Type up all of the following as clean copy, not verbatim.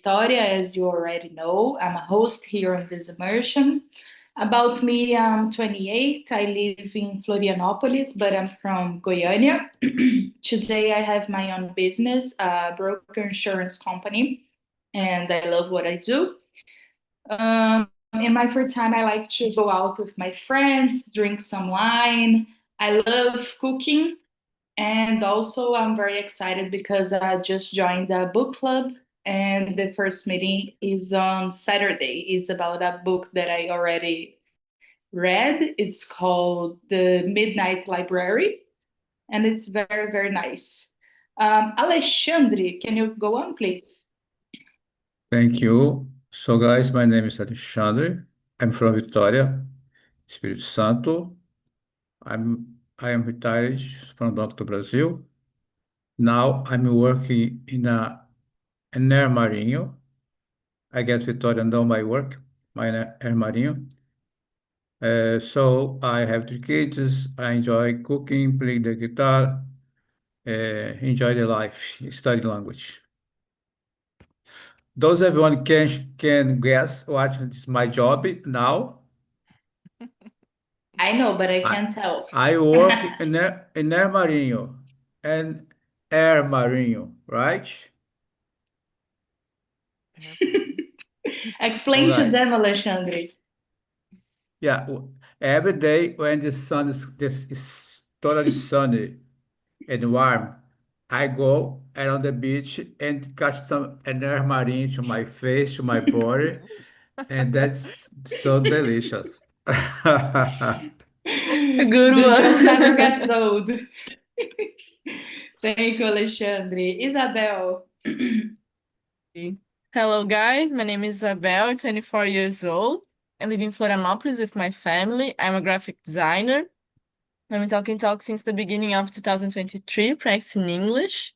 Victoria, as you already know. I'm a host here on this immersion. About me, I'm 28. I live in Florianopolis, but I'm from Goiânia. Today, I have my own business, a broker insurance company, and I love what I do. In my free time, I like to go out with my friends, drink some wine. I love cooking. And also, I'm very excited because I just joined a book club, and the first meeting is on Saturday. It's about a book that I already read. It's called The Midnight Library, and it's very, very nice. Alexandre, can you go on, please? Thank you. So, guys, my name is Alexandre. I'm from Vitória, Espírito Santo. I am retired from Banco do Brasil. Now I'm working in an air marinho. I guess Vitória know my work, my air marinho. So I have 3 kids. I enjoy cooking, playing the guitar, enjoy the life, study language. Those everyone can guess what is my job now. I know, but I I can't tell. I work in air marinho and air marinho, right? So Explain to them, guys, Alexandre. yeah, every day when the sun is totally sunny and warm, I go around the beach and catch some an air marinho to my face, to my body, and that's so delicious. Good This joke never gets one. old. Thank you, Alexandre. Isabel. Hello, guys. My name is Isabel, 24 years old. I live in Florianopolis with my family. I'm a graphic designer. I'm in TalkNtalk since the beginning of 2023, practicing English.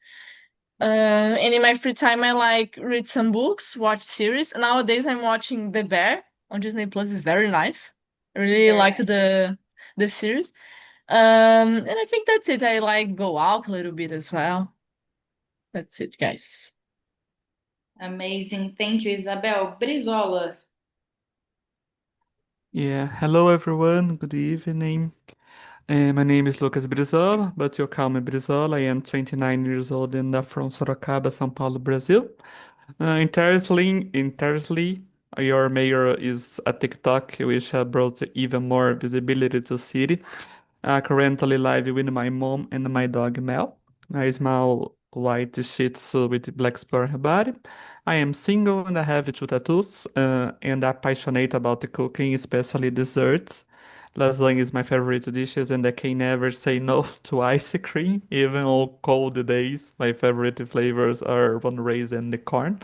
And in my free time, I like read some books, watch series. Nowadays, I'm watching The Bear on Disney Plus. It's very nice. I really Very liked nice. the series. And I think that's it. I like go out a little bit as well. That's it, guys. Amazing. Thank you, Isabel. Brizola. Yeah, hello everyone, good evening. My name is Lucas Brizola, but you call me Brizola. I am 29 years old and I'm from Sorocaba, São Paulo, Brazil. Interestingly, your mayor is a TikTok, which brought even more visibility to city. I currently live with my mom and my dog Mel, a small white Shih Tzu with black spot on her body. I am single and I have 2 tattoos, and I'm passionate about the cooking, especially desserts. Lasagna is my favorite dishes, and I can never say no to ice cream, even on cold days. My favorite flavors are one raisin and corn.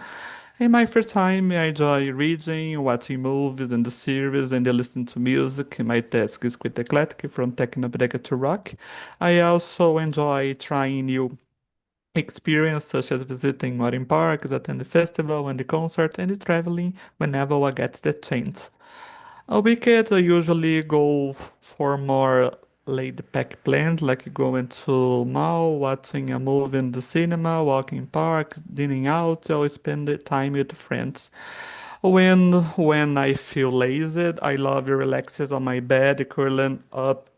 In my free time, I enjoy reading, watching movies and the series, and listening to music. My task is quite eclectic, from techno brega to rock. I also enjoy trying new experiences, such as visiting modern parks, attending the festival and the concert, and traveling whenever I get the chance. On weekends, I usually go for more laid-back plans, like going to mall, watching a movie in the cinema, walking in parks, dining out, or spend the time with friends. When I feel lazy, I love relaxing on my bed, curling up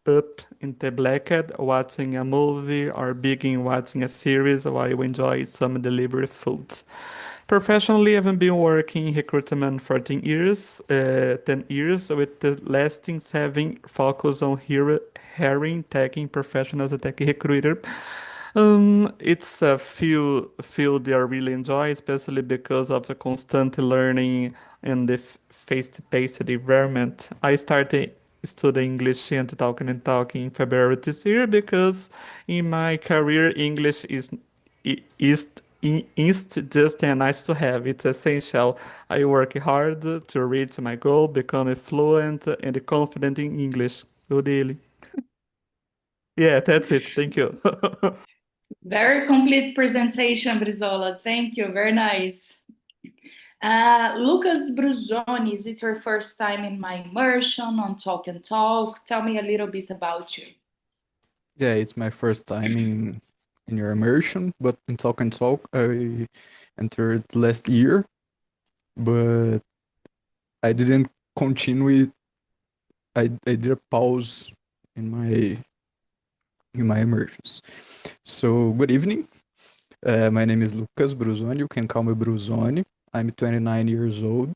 in the blanket, watching a movie or begin watching a series while I enjoy some delivery foods. Professionally, I've been working in recruitment for 10 years, with the lasting 7 focus on hiring tech professionals as a tech recruiter. It's a field I really enjoy, especially because of the constant learning and the face-to-face environment. I started studying English and talking in February this year because in my career, English is is just a nice to have. It's essential. I work hard to reach my goal, become fluent and confident in English. Good daily. Yeah, that's it. Thank you. Very complete presentation, Brizola. Thank you. Very nice. Lucas Bruzoni, is it your first time in my immersion on Talk and Talk? Tell me a little bit about you. Yeah, it's my first time in your immersion, but in Talk and Talk, I entered last year, but I didn't continue it. I did a pause in my immersions. So good evening. My name is Lucas Bruzoni. You can call me Bruzoni. I'm 29 years old.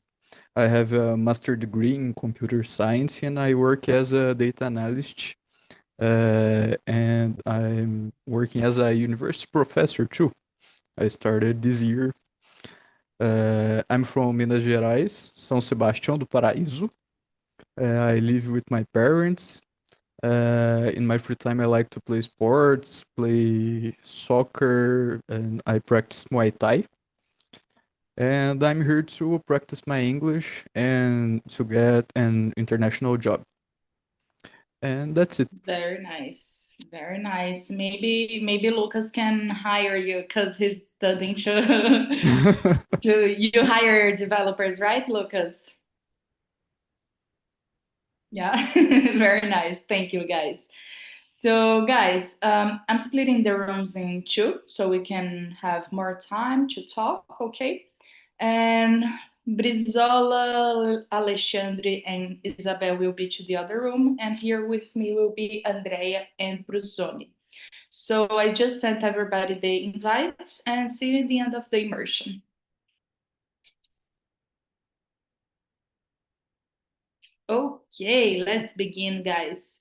I have a master degree in computer science and I work as a data analyst. And I'm working as a university professor too. I started this year. I'm from Minas Gerais, São Sebastião do Paraíso. I live with my parents. In my free time, I like to play sports, play soccer, and I practice Muay Thai. And I'm here to practice my English and to get an international job. And that's it. Very nice. Very nice. Maybe Lucas can hire you because he's studying you hire developers, right, Lucas? Yeah, very nice. Thank you, guys. So, guys, I'm splitting the rooms in two so we can have more time to talk, okay? And Brizola, Alexandre, and Isabel will be to the other room, and here with me will be Andrea and Bruzoni. So I just sent everybody the invites, and see you at the end of the immersion. Okay, let's begin, guys.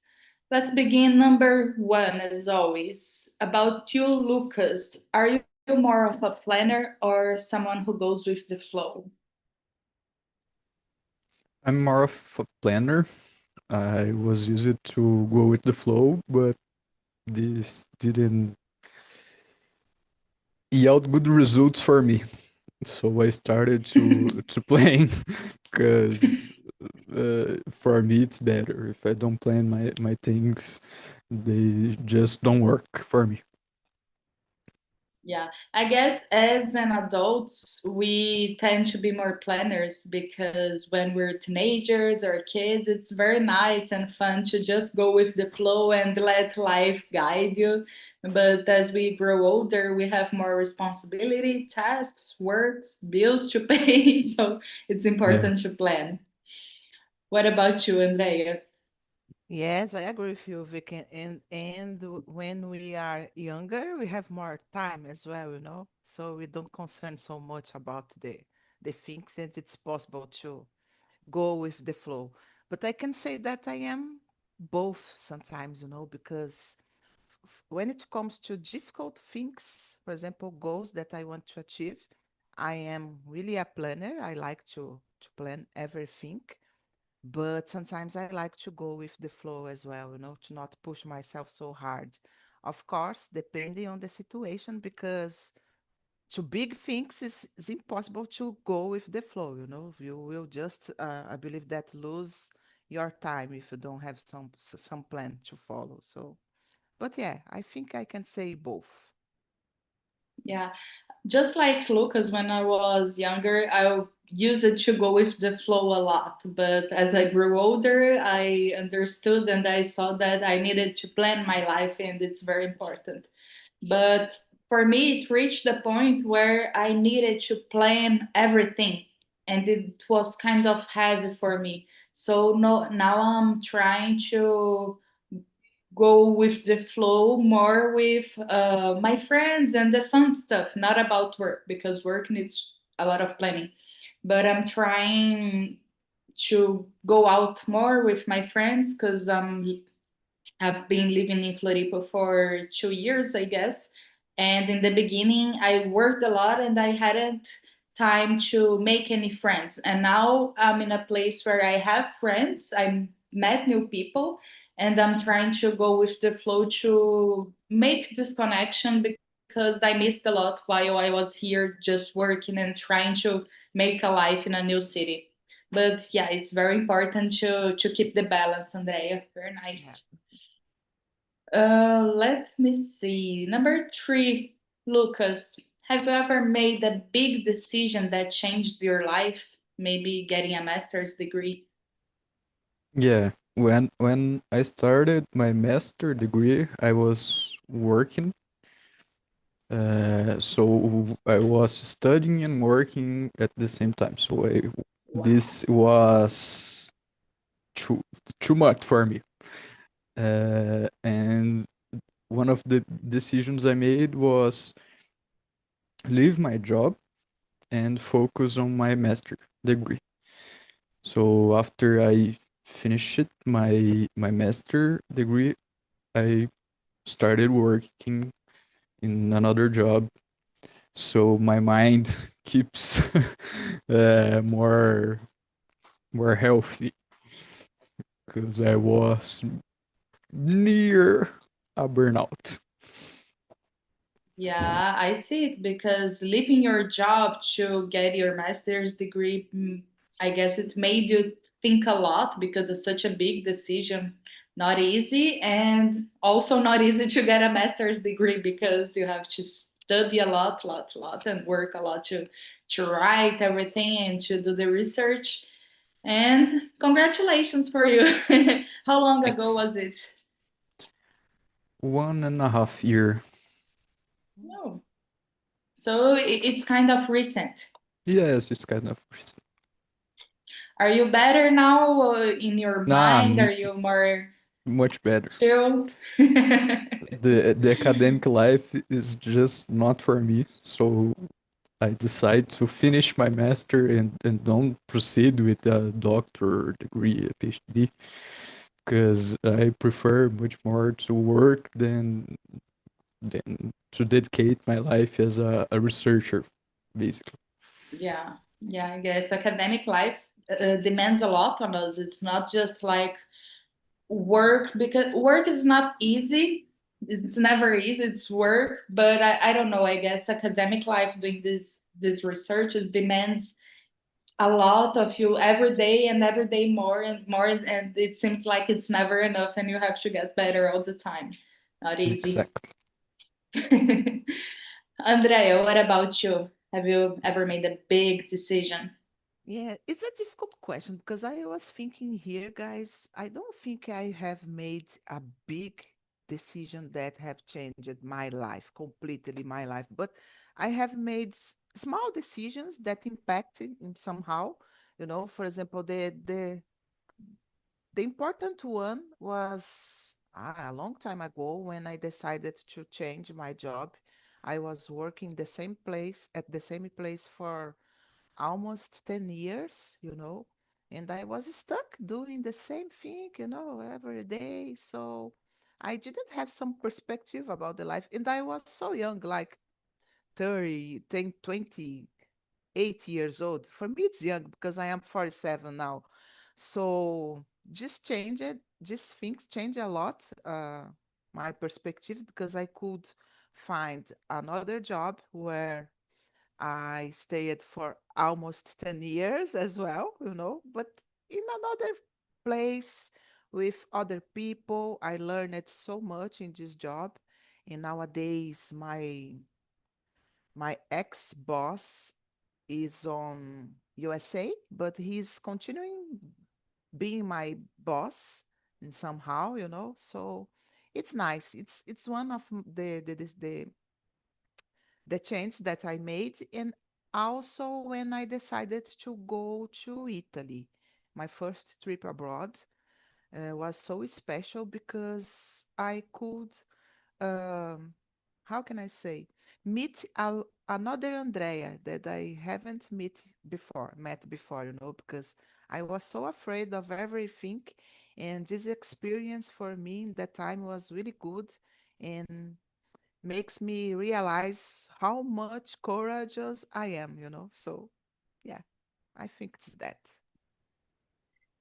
Let's begin number one, as always. About you, Lucas. Are you more of a planner or someone who goes with the flow? I'm more of a planner. I was used to go with the flow, but this didn't yield good results for me. So I started to plan because for me it's better. If I don't plan my things, they just don't work for me. Yeah, I guess as an adults, we tend to be more planners because when we're teenagers or kids, it's very nice and fun to just go with the flow and let life guide you. But as we grow older, we have more responsibility, tasks, works, bills to pay. So it's Yeah. important to plan. What about you, Andrea? Yes, I agree with you, Vicky. And when we are younger, we have more time as well, so we don't concern so much about the things, and it's possible to go with the flow. But I can say that I am both sometimes, because when it comes to difficult things, for example, goals that I want to achieve, I am really a planner. I like to plan everything. But sometimes I like to go with the flow as well, to not push myself so hard. Of course, depending on the situation, because to big things is impossible to go with the flow, You will just, I believe that lose your time if you don't have some plan to follow. So, but yeah, I think I can say both. Yeah, just like Lucas, when I was younger, I used it to go with the flow a lot. But as I grew older, I understood and I saw that I needed to plan my life, and it's very important. But for me, it reached the point where I needed to plan everything, and it was kind of heavy for me. So no, now I'm trying to go with the flow more with my friends and the fun stuff, not about work because work needs a lot of planning. But I'm trying to go out more with my friends because I've been living in Floripa for 2 years, I guess. And in the beginning, I worked a lot and I hadn't time to make any friends. And now I'm in a place where I have friends. I met new people and I'm trying to go with the flow to make this connection because I missed a lot while I was here just working and trying to make a life in a new city. But yeah, it's very important to keep the balance, Andrea. Very Yeah. nice. Let me see. Number three, Lucas, have you ever made a big decision that changed your life? Maybe getting a master's degree? Yeah. When I started my master degree, I was working So I was studying and working at the same time. So Wow. this was too much for me. And one of the decisions I made was leave my job and focus on my master degree. So after I finished my master degree, I started working in another job. So my mind keeps more healthy because I was near a burnout. Yeah, I see it because leaving your job to get your master's degree, I guess it made you think a lot because it's such a big decision. Not easy, and also not easy to get a master's degree because you have to study a lot, and work a lot to write everything and to do the research. And congratulations for you. How long ago Thanks. was it? 1.5 year. No. So it's kind of recent. Yes, it's kind of recent. Are you better now in your Nah, mind? Are you more much better. chill? The academic life is just not for me, so I decide to finish my master and don't proceed with a doctor degree, a PhD, because I prefer much more to work than to dedicate my life as a researcher, basically. Yeah, I guess academic life demands a lot on us. It's not just like work because work is not easy. It's never easy. It's work, but I don't know. I guess academic life doing this research is demands a lot of you every day more and more, and it seems like it's never enough, and you have to get better all the time. Not easy. Exactly. Andrea, what about you? Have you ever made a big decision? Yeah, it's a difficult question because I was thinking here, guys, I don't think I have made a big decision that have changed my life, completely my life, but I have made small decisions that impacted in somehow, for example, the important one was a long time ago when I decided to change my job. I was working at the same place for almost 10 years, and I was stuck doing the same thing, every day. So I didn't have some perspective about the life. And I was so young, like 30, 10, 8 years old. For me, it's young because I am 47 now. So just change it, just things change a lot, my perspective, because I could find another job where I stayed for almost 10 years as well, but in another place with other people. I learned so much in this job. And nowadays, my ex-boss is on USA, but he's continuing being my boss and somehow, So it's nice. It's one of the change that I made, and also when I decided to go to Italy. My first trip abroad was so special because I could, um, how can I say, meet another Andrea that I haven't met before, because I was so afraid of everything. And this experience for me in that time was really good and makes me realize how much courageous I am, So, yeah, I think it's that.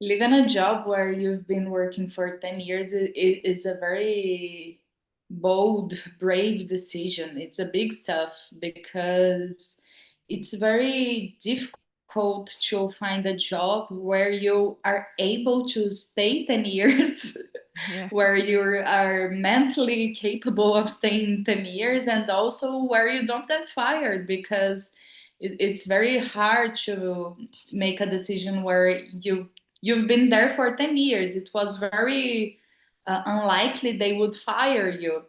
Leaving a job where you've been working for 10 years is a very bold, brave decision. It's a big stuff because it's very difficult to find a job where you are able to stay 10 years, Yeah. where you are mentally capable of staying 10 years, and also where you don't get fired because it's very hard to make a decision where you've been there for 10 years. It was very unlikely they would fire you.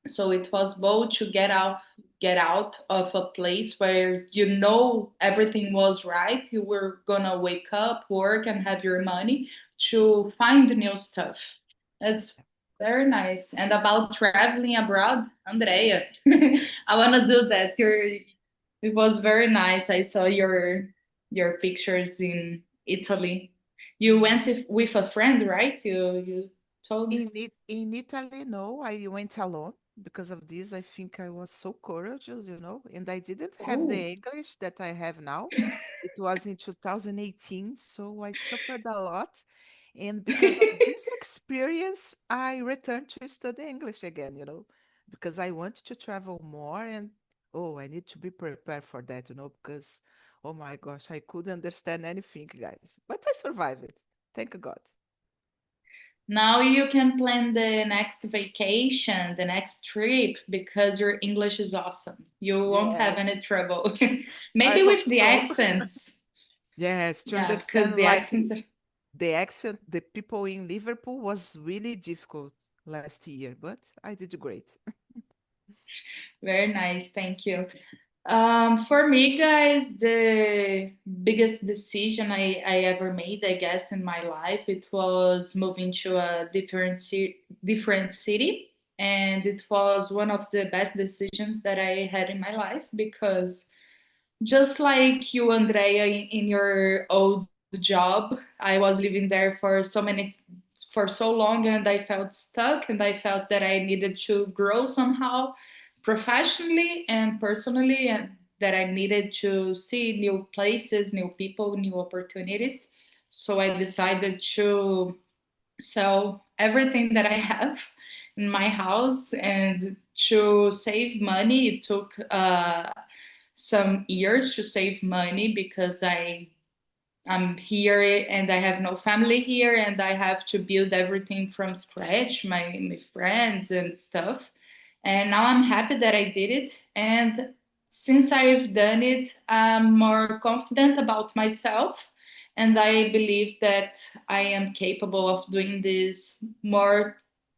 So it was bold to get out get out of a place where you know everything was right, you were gonna wake up, work, and have your money, to find new stuff. That's very nice. And about traveling abroad, Andrea, I want to do that. It was very nice. I saw your pictures in Italy. You went with a friend, right? You told. In Italy, no, I went alone. Because of this, I think I was so courageous, and I didn't have Oh. the English that I have now. It was in 2018, so I suffered a lot. And because of this experience, I returned to study English again, because I want to travel more and oh, I need to be prepared for that, because oh my gosh, I couldn't understand anything, guys. But I survived it. Thank God. Now you can plan the next vacation, the next trip, because your English is awesome. You won't have Yes, any trouble. I Maybe hope with the so. accents. Yes, to Yeah, because understand the like accents are the accent, the people in Liverpool was really difficult last year, but I did great. very nice. Thank you. For me, guys, the biggest decision I ever made, I guess, in my life, it was moving to a different city. And it was one of the best decisions that I had in my life because just like you, Andrea, in your old job, I was living there for so long, and I felt stuck, and I felt that I needed to grow somehow, professionally and personally, and that I needed to see new places, new people, new opportunities. So I decided to sell everything that I have in my house and to save money. It took some years to save money because I'm here and I have no family here and I have to build everything from scratch, my friends and stuff. And now I'm happy that I did it. And since I've done it, I'm more confident about myself. And I believe that I am capable of doing this more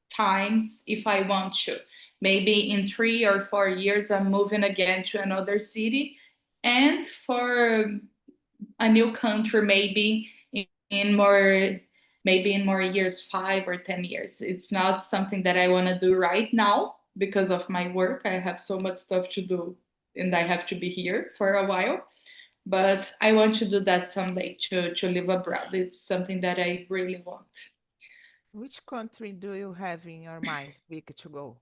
times if I want to. Maybe in 3 or 4 years, I'm moving again to another city and for a new country, in more maybe in more years, 5 or 10 years. It's not something that I want to do right now because of my work. I have so much stuff to do and I have to be here for a while. But I want to do that someday to live abroad. It's something that I really want. Which country do you have in your mind, Vicky, to go?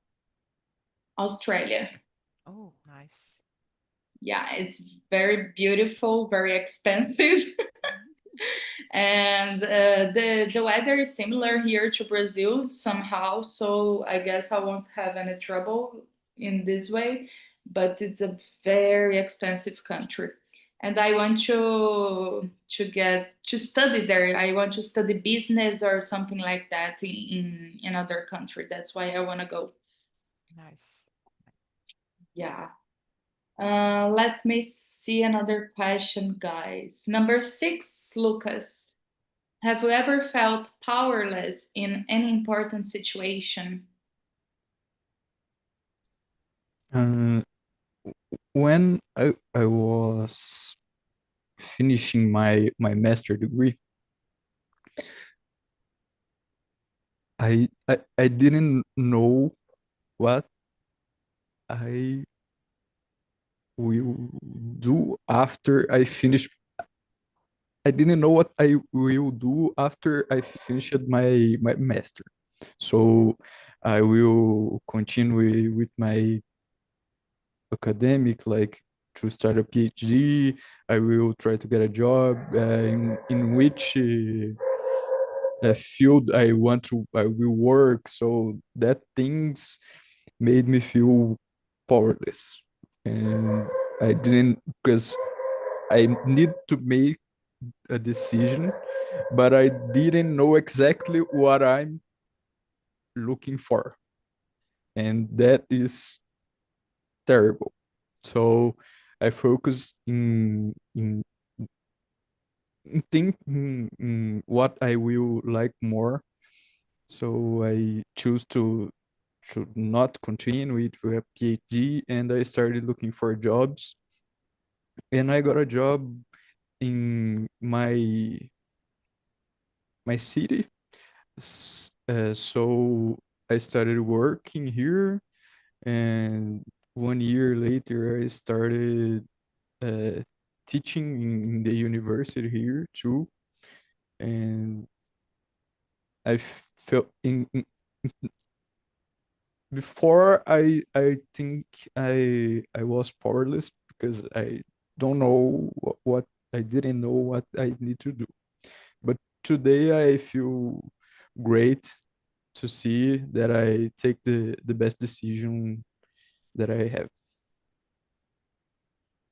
Australia. Oh, nice. Yeah, it's very beautiful, very expensive. And the weather is similar here to Brazil somehow, so I guess I won't have any trouble in this way. But it's a very expensive country, and I want to study there. I want to study business or something like that in another country. That's why I want to go. Nice. Yeah. Let me see another question, guys. Number 6, Lucas. Have you ever felt powerless in any important situation? Uh, when I was finishing my master degree, I didn't know what I will do after I finish. I didn't know what I will do after I finished my master. So I will continue with my academic, like to start a PhD. I will try to get a job in which field I will work. So that things made me feel powerless, and I didn't because I need to make a decision, but I didn't know exactly what I'm looking for, and that is terrible. So I focus in think in what I will like more. So I choose to should not continue it with a PhD, and I started looking for jobs. And I got a job in my city. So I started working here, and 1 year later, I started uh, teaching in the university here too. And I felt before I think I was powerless because I don't know what I didn't know what I need to do. But today I feel great to see that I take the best decision that I have.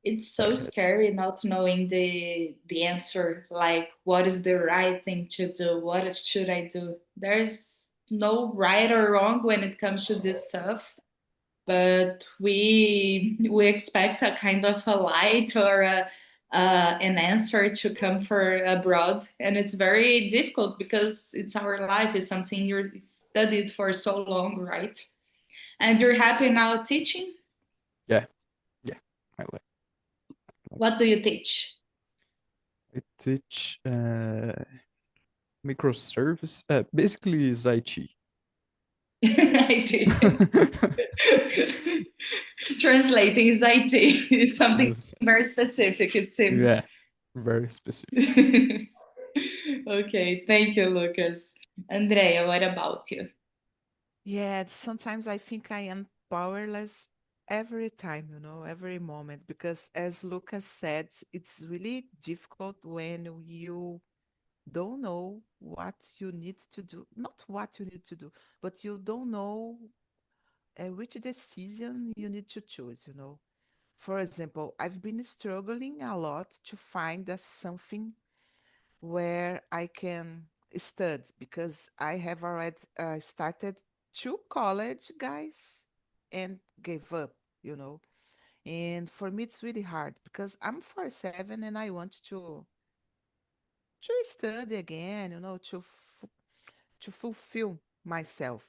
It's that I so had. scary not knowing the answer, like what is the right thing to do, what should I do. There's no right or wrong when it comes to this stuff, but we expect a kind of a light or an answer to come for abroad, and it's very difficult because it's our life, it's something you're studied for so long, right? And you're happy now teaching. Yeah, yeah, I like. What do you teach? I teach microservice. Basically, is IT. IT. Translating is IT. It's something Yes, very specific, it seems. yeah, very specific. Okay, thank you, Lucas. Andrea, what about you? Yeah, sometimes I think I am powerless every time, every moment, because as Lucas said, it's really difficult when you don't know what you need to do. Not what you need to do, but you don't know which decision you need to choose. For example, I've been struggling a lot to find something where I can study because I have already started two college guys and gave up, you know. And for me, it's really hard because I'm 47 and I want to study again, to fulfill myself.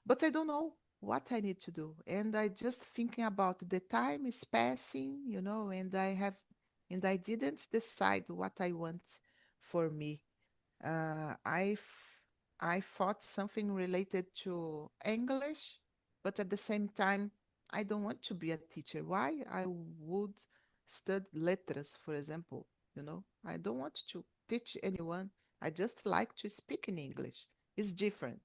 But I don't know what I need to do. And I just thinking about the time is passing, and I didn't decide what I want for me. Uh, I f- I thought something related to English, but at the same time, I don't want to be a teacher. Why? I would study letras, for example. I don't want to teach anyone. I just like to speak in English. It's different,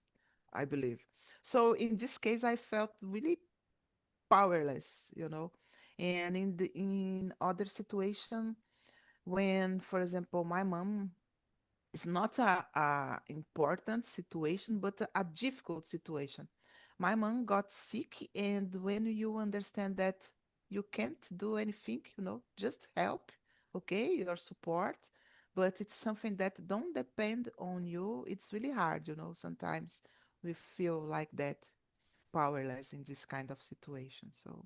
I believe. So in this case, I felt really powerless. And in other situation, when, for example, my mom, it's not a important situation, but a difficult situation. My mom got sick, and when you understand that you can't do anything, just help, okay, your support, but it's something that don't depend on you. It's really hard, sometimes we feel like that, powerless in this kind of situation. So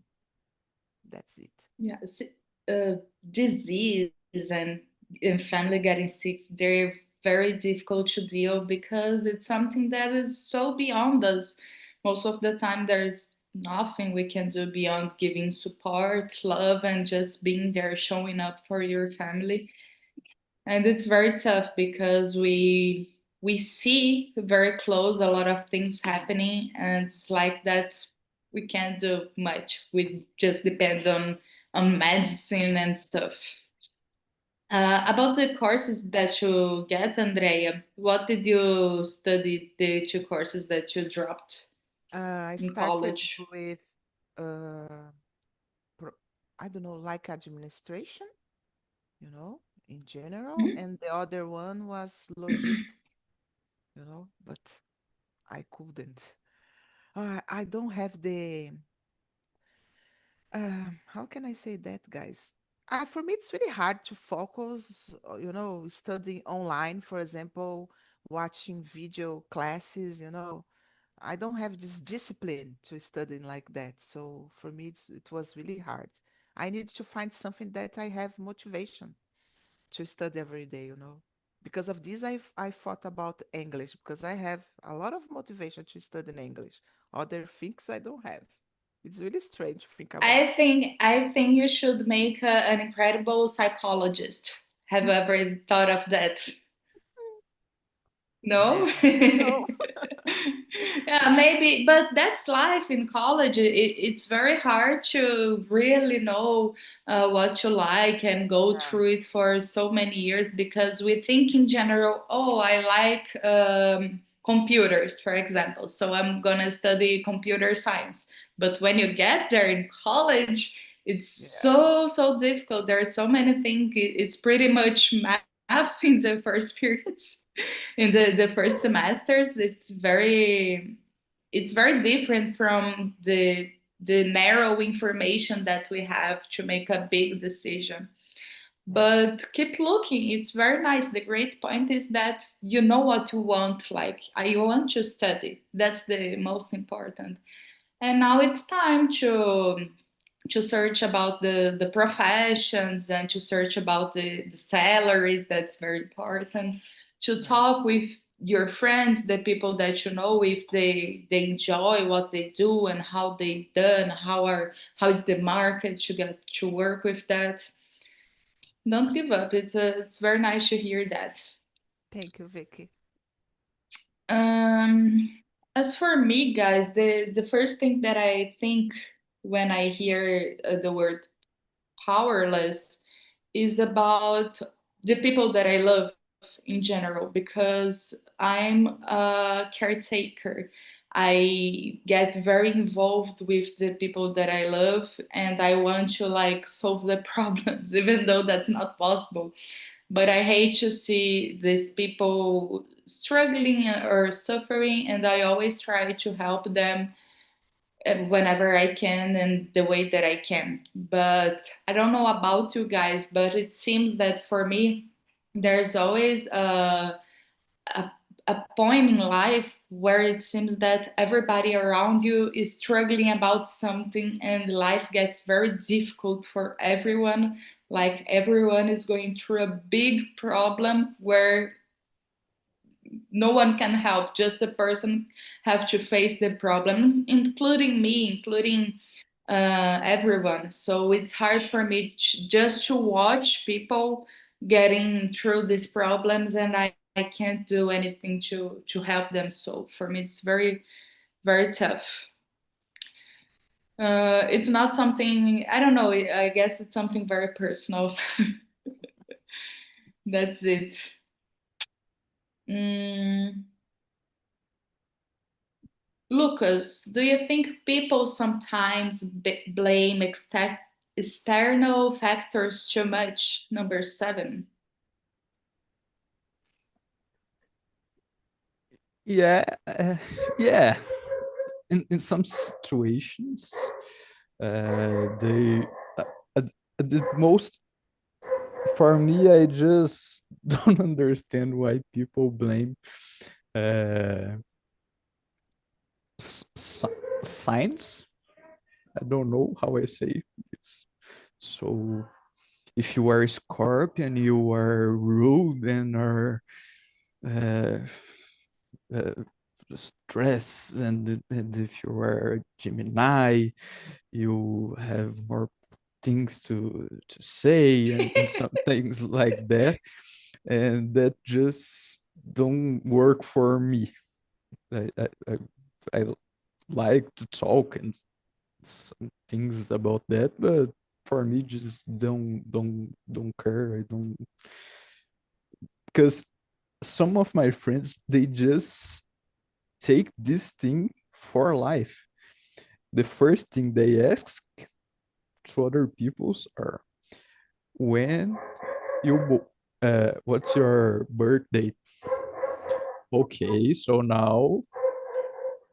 that's it. Yeah, disease and family getting sick, they're very difficult to deal because it's something that is so beyond us. Most of the time, there's nothing we can do beyond giving support, love, and just being there, showing up for your family. And it's very tough because we see very close a lot of things happening, and it's like that we can't do much. We just depend on medicine and stuff. About the courses that you get, Andrea, what did you study, the two courses that you dropped I in started college? with, uh, pro- I don't know, like administration, in general, Mhm. and the other one was logistic, but I couldn't. I don't have how can I say that, guys? For me, it's really hard to focus, studying online, for example, watching video classes, I don't have this discipline to studying like that. So for me, it was really hard. I need to find something that I have motivation to study every day. because of this, I thought about English because I have a lot of motivation to study in English. Other things I don't have. It's really strange to think about. I think you should make an incredible psychologist. Have you ever thought of that? No? No. Yeah, maybe, but that's life in college. It's very hard to really know what you like and go Yeah. through it for so many years because we think in general, oh, I like computers, for example, so I'm gonna study computer science. But when you get there in college, it's Yeah. so difficult. There are so many things. It's pretty much math in the first periods in the first semesters. It's very different from the narrow information that we have to make a big decision. Yeah. But keep looking, it's very nice. The great point is that you know what you want. Like, I want to study, that's the most important. And now it's time to search about the professions and to search about the salaries. That's very important. To Yeah. talk with your friends, the people that you know, if they enjoy what they do and how they done, how is the market to get to work with that. Don't give up. It's very nice to hear that. Thank you, Vicky. Um, as for me, guys, the first thing that I think when I hear the word powerless is about the people that I love in general because I'm a caretaker. I get very involved with the people that I love and I want to like solve the problems, even though that's not possible. But I hate to see these people struggling or suffering, and I always try to help them whenever I can and the way that I can. But I don't know about you guys, but it seems that for me, there's always a, a point in life where it seems that everybody around you is struggling about something and life gets very difficult for everyone. Like everyone is going through a big problem where no one can help, just the person have to face the problem, including me, including everyone. So it's hard for me just to watch people getting through these problems and I can't do anything to help them. So for me it's very tough. It's not something, I don't know, I guess it's something very personal. That's it. Mm. Lucas, do you think people sometimes blame external factors too much? Number 7. Yeah, yeah. In some situations, they at, at the most for me, I just don't understand why people blame uh, s- s- signs. I don't know how I say this. So if you are a Scorpion, you are rude and are uh, uh, stress, and if you are Gemini, you have more things to say and some things like that, and that just don't work for me. I like to talk and some things about that, but for me, just don't care. I don't, because some of my friends, they just take this thing for life. The first thing they ask to other people's are, when what's your birthday? Okay, so now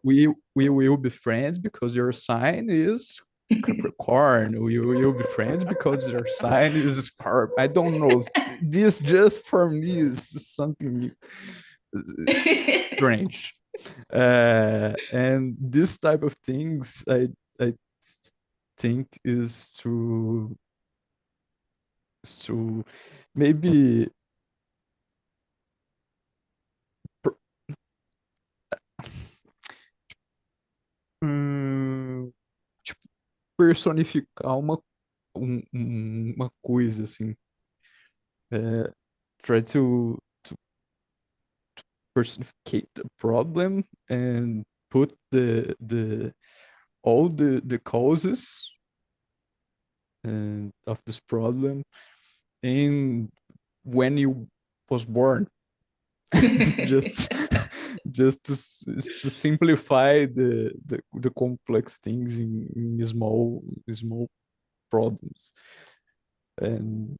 we will be friends because your sign is Capricorn. We will be friends because your sign is Scorpio. I don't know. This just for me is something strange. And this type of things, I think is to maybe tipo, personificar uma coisa, assim. Try to personificate the problem and put all the causes of this problem in when you was born. It's just to simplify the complex things in small problems. And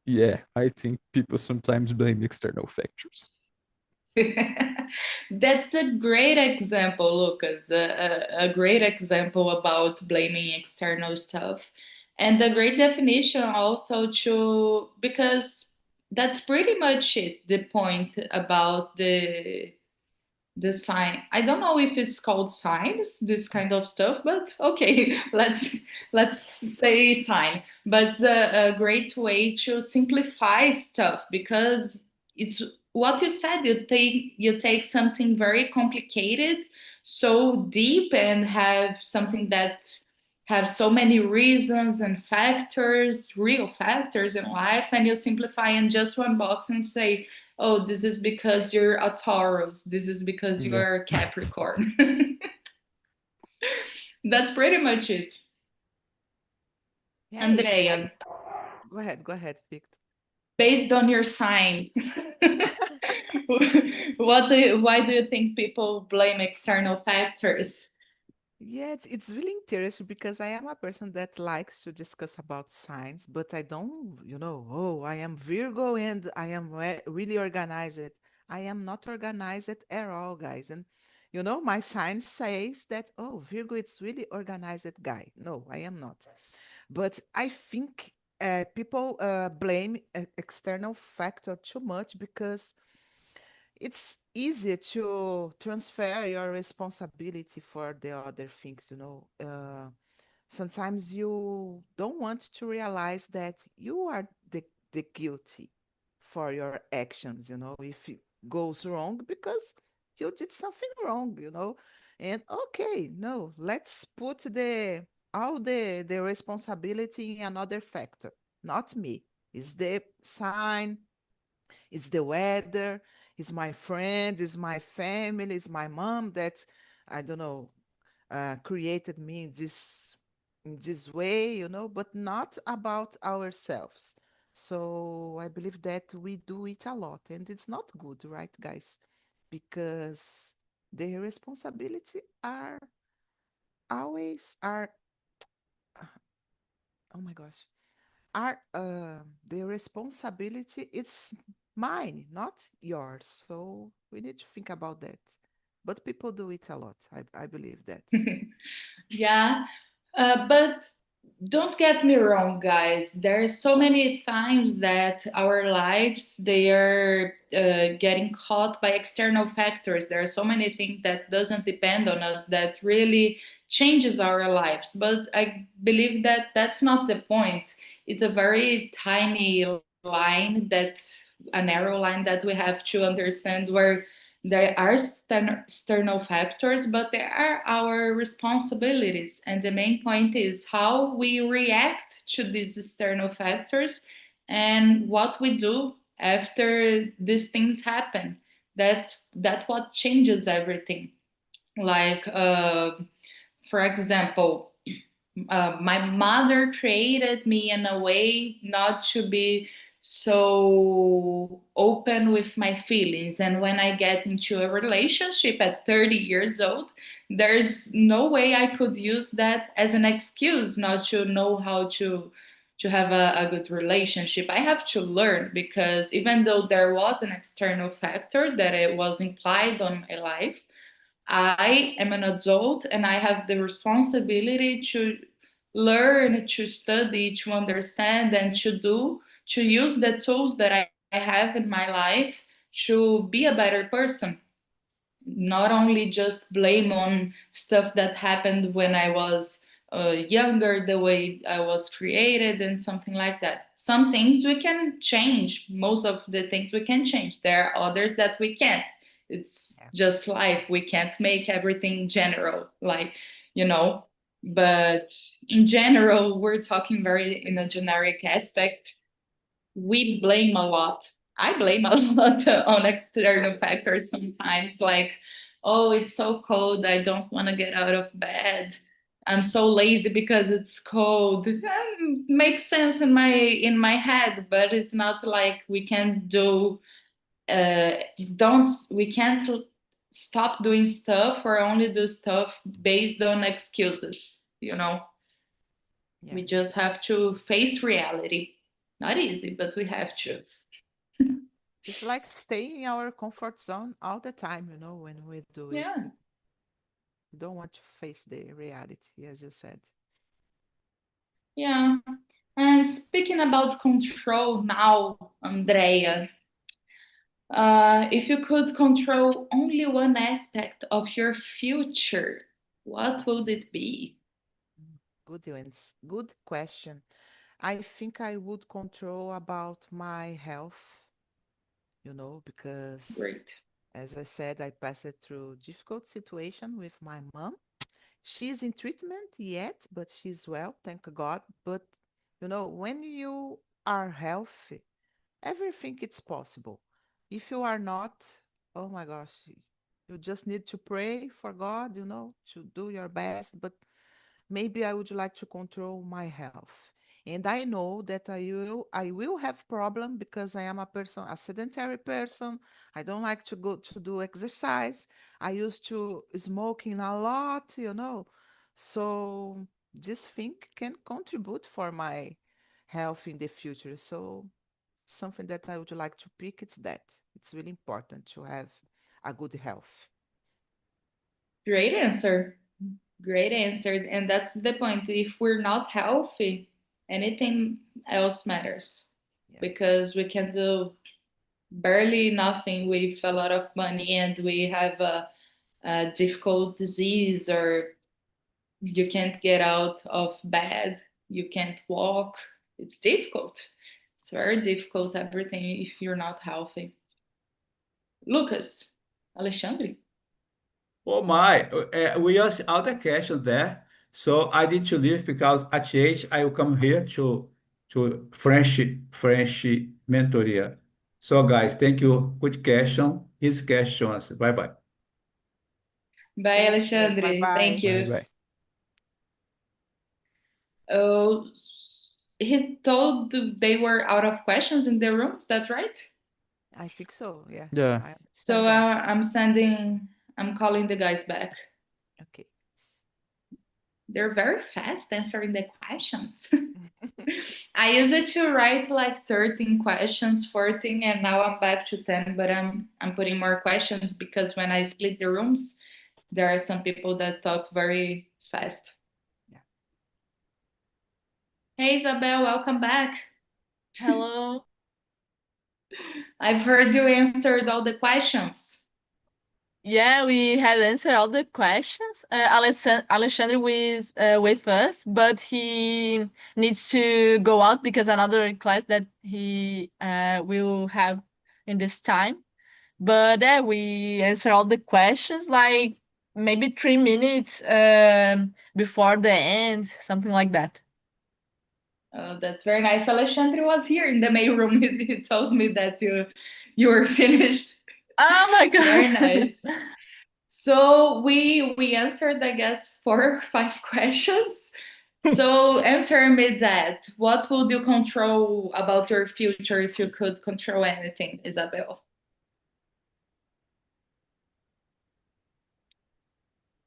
yeah, I think people sometimes blame external factors. That's a great example, Lucas. A great example about blaming external stuff. And a great definition also to, because that's pretty much it, the point about the sign. I don't know if it's called signs, this kind of stuff, but okay, let's say sign. But it's a great way to simplify stuff because it's what you said. You take something very complicated, so deep, and have something that have so many reasons and factors, real factors in life, and you simplify in just one box and say, oh, this is because you're a Taurus. This is because Yeah. you're a Capricorn. That's pretty much it. Yeah, it's Andrea, Go ahead, Victor. based on your sign, why do you think people blame external factors? Yeah, it's really interesting because I am a person that likes to discuss about signs, but I don't, oh, I am Virgo and I am really organized. I am not organized at all, guys. And my sign says that, oh, Virgo, it's really organized guy. No, I am not. But I think people blame external factor too much because it's easy to transfer your responsibility for the other things. Sometimes you don't want to realize that you are the guilty for your actions, if it goes wrong because you did something wrong. And okay, no, let's put all the responsibility in another factor, not me. It's the sign, it's the weather, it's my friend, it's my family, it's my mom that I don't know created me in this way, but not about ourselves. So I believe that we do it a lot, and it's not good, right, guys? Because the responsibility are always are oh my gosh are the responsibility it's mine, not yours. So we need to think about that. But people do it a lot. I believe that. Yeah, but don't get me wrong, guys. There are so many times that our lives they are getting caught by external factors. There are so many things that doesn't depend on us that really changes our lives. But I believe that that's not the point. It's a very tiny line that a narrow line that we have to understand where there are external factors, but there are our responsibilities. And the main point is how we react to these external factors and what we do after these things happen. That's what changes everything. Like, for example, my mother created me in a way not to be so open with my feelings. And when I get into a relationship at 30 years old, there's no way I could use that as an excuse not to know how to have a good relationship. I have to learn because even though there was an external factor that it was implied on my life, I am an adult and I have the responsibility to learn, to study, to understand, and to use the tools that I have in my life to be a better person. Not only just blame on stuff that happened when I was younger, the way I was created, and something like that. Some things we can change, most of the things we can change. There are others that we can't. It's Yeah. just life. We can't make everything general, like, you know, but in general, we're talking very in a generic aspect. We blame a lot. I blame a lot on external factors sometimes, like, oh, it's so cold, I don't want to get out of bed. I'm so lazy because it's cold. Makes sense in my head, but it's not like we can do don't we can't stop doing stuff or only do stuff based on excuses, you know. Yeah. We just have to face reality. Not easy, but we have to. It's like staying in our comfort zone all the time, you know, when we do it. Yeah. We don't want to face the reality, as you said. Yeah. And speaking about control now, Andrea, if you could control only one aspect of your future, what would it be? Good question. I think I would control about my health, you know, because Great. as I said, I passed through difficult situation with my mom. She's in treatment yet, but she's well, thank God. But you know, when you are healthy, everything is possible. If you are not, oh my gosh, you just need to pray for God, you know, to do your best. But maybe I would like to control my health. And I know that I will have problem because I am a sedentary person. I don't like to go to do exercise. I used to smoking a lot, you know. So this thing can contribute for my health in the future. So something that I would like to pick is that. It's really important to have a good health. Great answer. Great answer. And that's the point. If we're not healthy, anything else matters Yeah. because we can do barely nothing with a lot of money and we have a difficult disease or you can't get out of bed, you can't walk. It's difficult. It's very difficult, everything, if you're not healthy. Lucas, Alexandre? Oh my, we asked all the question there. So I need to leave because at 8 I will come here to French mentoria. So guys, thank you. Good question. His questions. Bye bye. Bye, Thank you. Alexandre. Thank Bye-bye. Bye you. bye. Oh, he's told they were out of questions in the room. Is that right? I think so. Yeah. Yeah. I So understand that. I'm calling the guys back. Okay. They're very fast answering the questions. I used it to write like 13 questions, 14, and now I'm back to 10, but I'm putting more questions because when I split the rooms, there are some people that talk very fast. Yeah. Hey Isabel, welcome back. Hello. I've heard you answered all the questions. Yeah, we had answered all the questions. Alexandre was with us, but he needs to go out because another class that he will have in this time. But we answered all the questions like maybe 3 minutes before the end, something like that. Oh, that's very nice. Alexandre was here in the main room. He told me that you were finished. Oh my God. Very nice. So we answered, I guess, 4 or 5 questions. So answer me that. What would you control about your future if you could control anything, Isabel?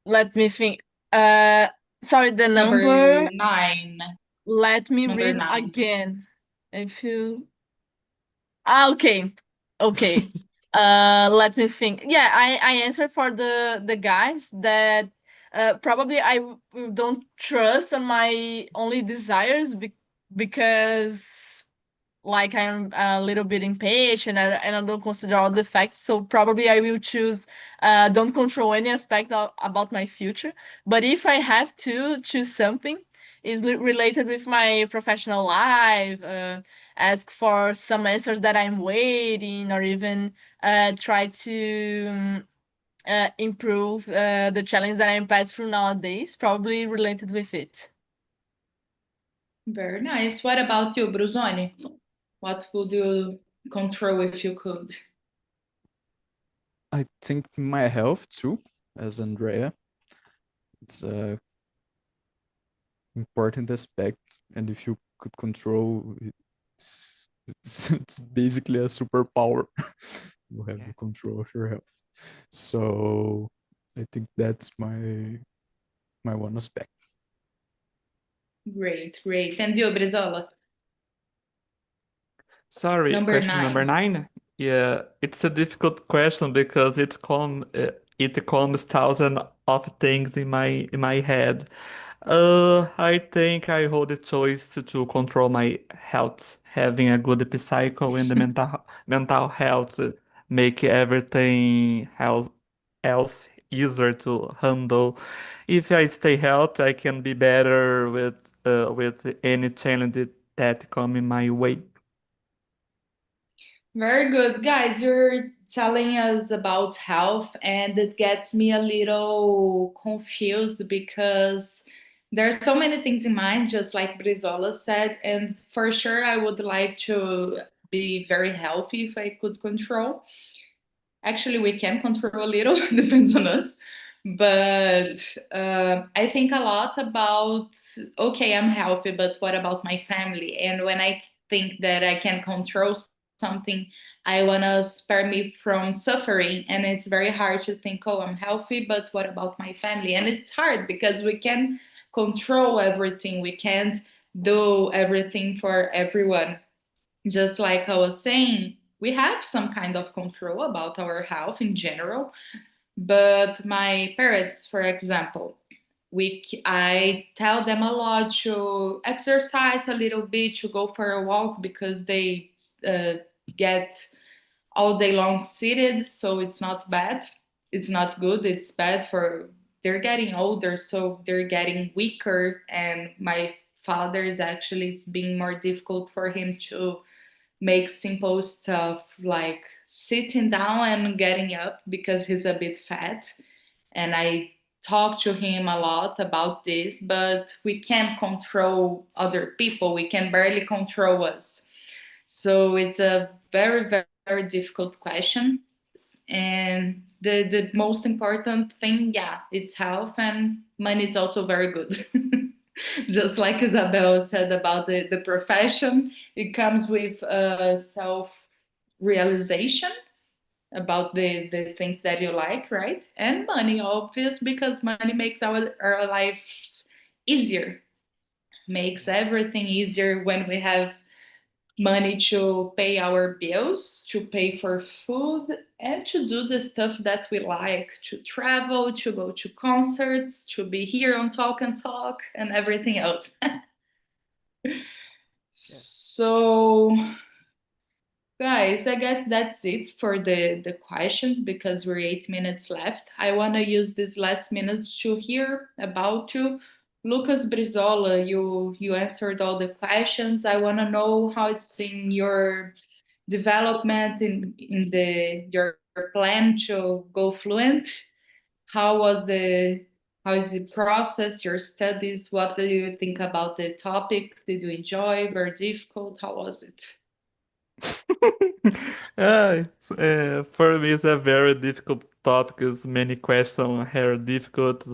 Let me think. Sorry, the Number number. 9. Let me Number read 9. again. If you okay. Okay. Let me think. Yeah, I answered for the guys that probably don't trust on my only desires because like I'm a little bit impatient and I don't consider all the facts. So probably I will choose don't control any aspect about my future. But if I have to choose something, is related with my professional life ask for some answers that I'm waiting, or even try to improve the challenge that I'm passing through nowadays, probably related with it. Very nice. What about you, Bruzoni? What would you control if you could? I think my health too, as Andrea. It's a important aspect, and if you could control, it's basically a superpower. You have the control of your health. So I think that's my one aspect. Great, great. And you, Brizola? Sorry, Number question number 9. Yeah, it's a difficult question because it comes thousand of things in my head. I think I hold the choice to control my health, having a good cycle and the mental health make everything else easier to handle. If I stay healthy, I can be better with any challenge that come in my way. Very good. Guys, you're telling us about health, and it gets me a little confused because there are so many things in mind, just like Brizola said. And for sure, I would like to be very healthy if I could control. Actually, we can control a little, depends on us. But I think a lot about, okay, I'm healthy, but what about my family? And when I think that I can control something, I want to spare me from suffering. And it's very hard to think, oh, I'm healthy, but what about my family? And it's hard because we can control everything. We can't do everything for everyone. Just like I was saying, we have some kind of control about our health in general. But my parents, for example, I tell them a lot to exercise a little bit, to go for a walk because they get all day long seated, so it's not bad. It's not good. It's bad for they're getting older, so they're getting weaker. And my father is actually it's being more difficult for him to make simple stuff like sitting down and getting up because he's a bit fat. And I talk to him a lot about this, but we can't control other people. We can barely control us. So it's a very, very, very difficult question. And the most important thing, yeah, it's health, and money is also very good. Just like Isabel said about the profession, it comes with self realization about the things that you like, right? And money, obvious, because money makes our lives easier, makes everything easier when we have money to pay our bills, to pay for food, and to do the stuff that we like, to travel, to go to concerts, to be here on Talk and Talk, and everything else. So, guys, I guess that's it for the questions because we're 8 minutes left. I want to use these last minutes to hear about you. Lucas Brizola, you answered all the questions. I want to know how it's been your development in your plan to go fluent. How was how is the process, your studies? What do you think about the topic? Did you enjoy? Very difficult? How was it? For me, it's a very difficult topic because many questions are difficult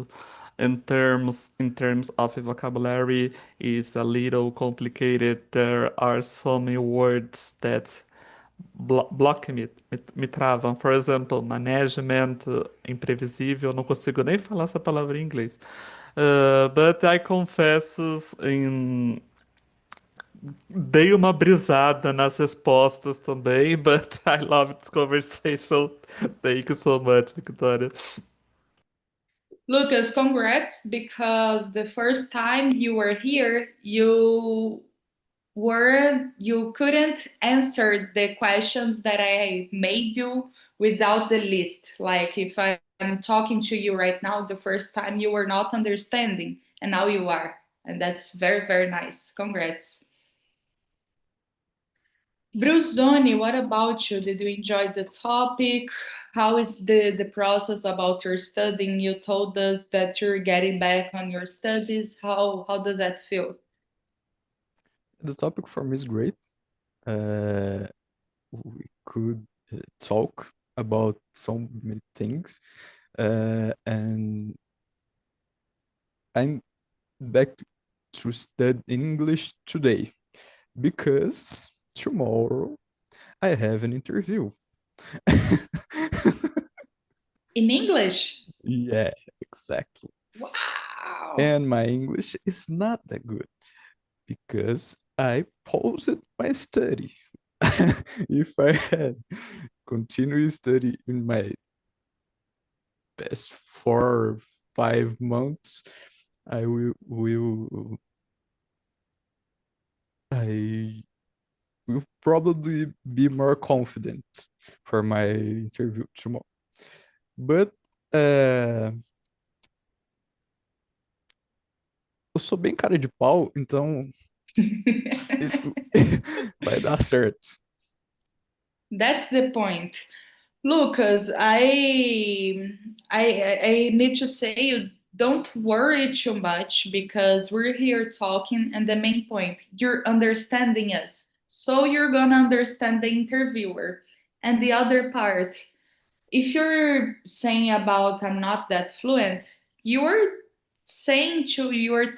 in terms of vocabulary. It's a little complicated. There are so many words that block me travam. For example, management, imprevisível. Eu não consigo nem falar essa palavra em inglês. But I confesso dei uma brisada nas respostas também, but I love this conversation. Thank you so much, Victoria. Lucas, congrats, because the first time you were here, you couldn't answer the questions that I made you without the list. Like if I'm talking to you right now, the first time you were not understanding, and now you are. And that's very, very nice. Congrats. Brusoni, what about you? Did you enjoy the topic? How is the process about your studying? You told us that you're getting back on your studies. How does that feel? The topic for me is great. We could talk about so many things, and I'm back to study English today because tomorrow I have an interview. In English? Yeah, exactly. Wow. And my English is not that good because I paused my study. If I had continued study in my past 4 or 5 months, I I will probably be more confident for my interview tomorrow. But eu sou bem cara de pau, então vai dar certo. That's the point. Lucas, I need to say you don't worry too much because we're here talking and the main point, you're understanding us. So you're gonna understand the interviewer. And the other part, if you're saying about I'm not that fluent, you're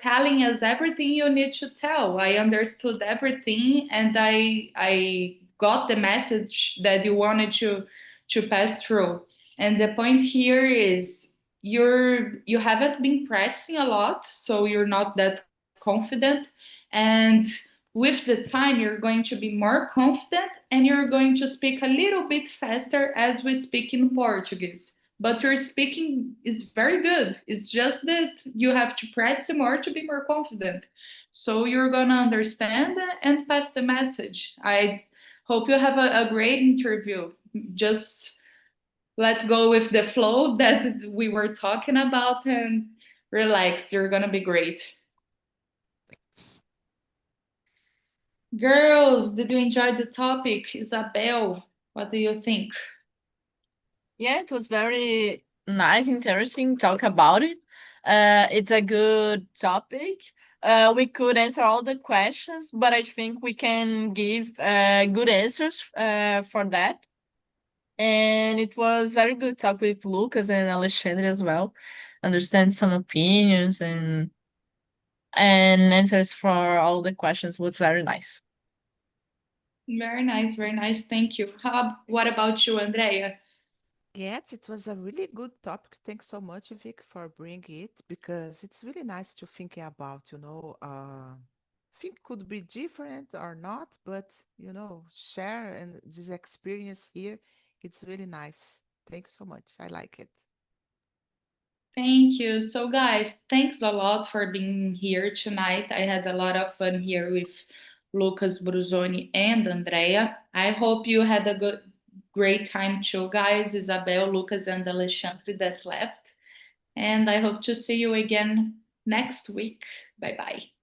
telling us everything you need to tell. I understood everything and I got the message that you wanted to pass through. And the point here is you haven't been practicing a lot, so you're not that confident. And with the time, you're going to be more confident and you're going to speak a little bit faster as we speak in Portuguese. But your speaking is very good. It's just that you have to practice more to be more confident. So you're going to understand and pass the message. I hope you have a great interview. Just let go with the flow that we were talking about and relax. You're going to be great. Girls, did you enjoy the topic? Isabel, what do you think? Yeah, it was very nice, interesting talk about it. It's a good topic. We could answer all the questions, but I think we can give good answers for that. And it was very good talk with Lucas and Alexandre as well. Understand some opinions and answers for all the questions was very nice. Very nice, very nice. Thank you. What about you, Andrea? Yes, it was a really good topic. Thanks so much, Vic, for bringing it because it's really nice to think about, think could be different or not, but share and this experience here, it's really nice. Thanks so much. I like it. Thank you. So, guys, thanks a lot for being here tonight. I had a lot of fun here with Lucas Brusoni and Andrea. I hope you had a great time too, guys. Isabel, Lucas, and Alexandre that left. And I hope to see you again next week. Bye bye.